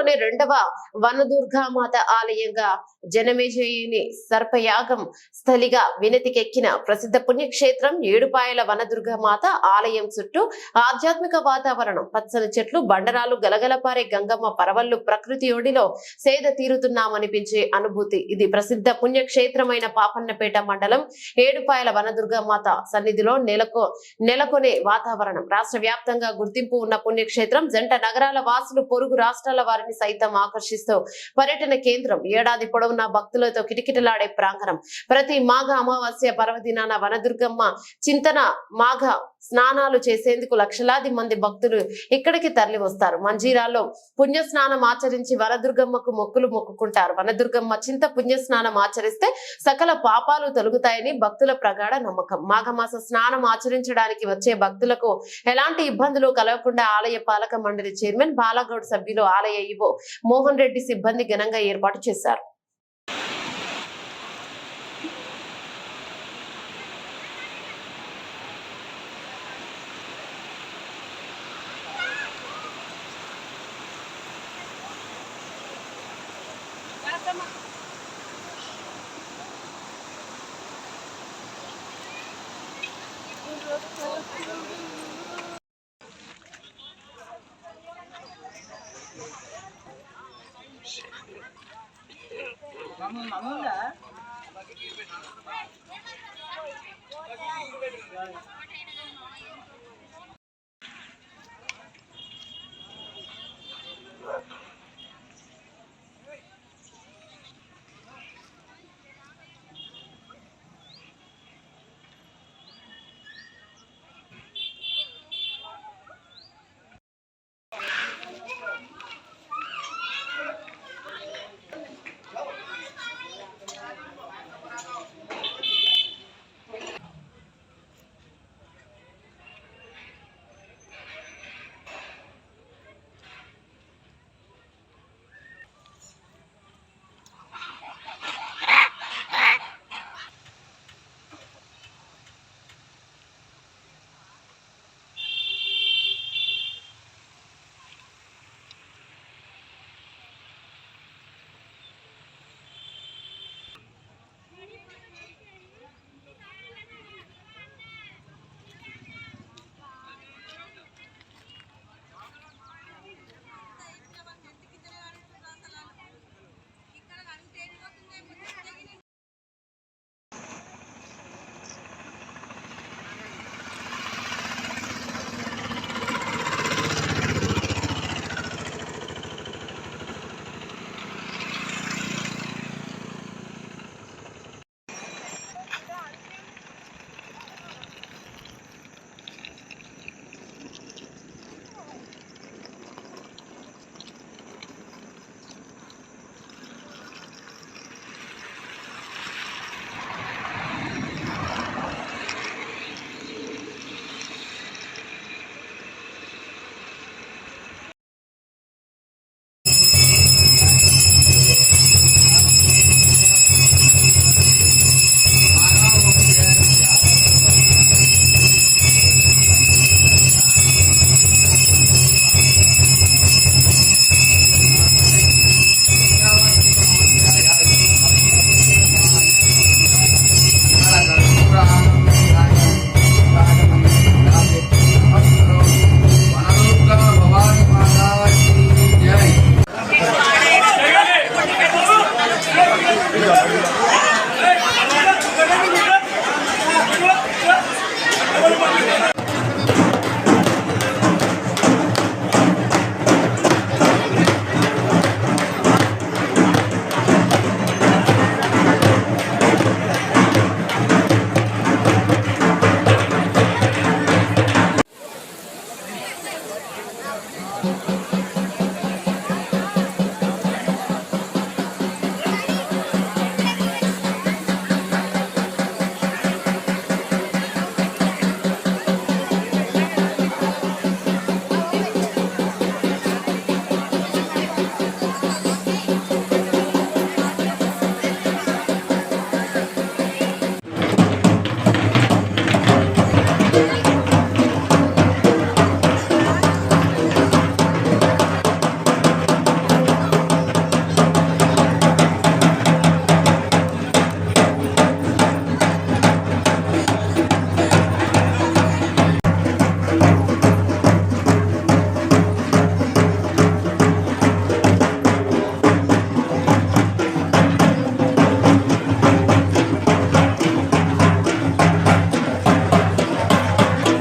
దేశంలోనే రెండవ వనదుర్గామాత ఆలయంగా జనమేజయుని సర్పయాగం స్థలిగా వినతికెక్కిన ప్రసిద్ధ పుణ్యక్షేత్రం ఏడుపాయల వనదుర్గామాత ఆలయం చుట్టూ ఆధ్యాత్మిక వాతావరణం, పచ్చని చెట్లు, బండరాలు, గలగలపారే గంగమ్మ పరవళ్లు, ప్రకృతి ఒడిలో సేద తీరుతున్నామనిపించే అనుభూతి. ఇది ప్రసిద్ధ పుణ్యక్షేత్రమైన పాపన్నపేట మండలం ఏడుపాయల వనదుర్గామాత సన్నిధిలో నెలకొనే వాతావరణం. రాష్ట్ర వ్యాప్తంగా గుర్తింపు ఉన్న పుణ్యక్షేత్రం జంట నగరాల వాసులు, పొరుగు రాష్ట్రాల వారిని సైతం ఆకర్షిస్తూ పర్యటన కేంద్రం. ఏడాది పొడవునా భక్తులతో కిటకిటలాడే ప్రాంగణం. ప్రతి మాఘ అమావాస్య పర్వదినాన వనదుర్గమ్మ చింతన మాఘ స్నానాలు చేసేందుకు లక్షలాది మంది భక్తులు ఇక్కడికి తరలి వస్తారు. మంజీరాల్లో పుణ్యస్నానం ఆచరించి వనదుర్గమ్మకు మొక్కులు మొక్కుకుంటారు. వనదుర్గమ్మ చింత పుణ్యస్నానం ఆచరిస్తే సకల పాపాలు తొలగుతాయని భక్తుల ప్రగాఢ నమ్మకం. మాఘమాస స్నానం ఆచరించడానికి వచ్చే భక్తులకు ఎలాంటి ఇబ్బందులు కలగకుండా ఆలయ పాలక మండలి చైర్మన్ బాలగౌడ్, సభ్యులు, ఆలయ ఈవో మోహన్ రెడ్డి సిబ్బంది ఘనంగా ఏర్పాటు చేశారు. Thank you.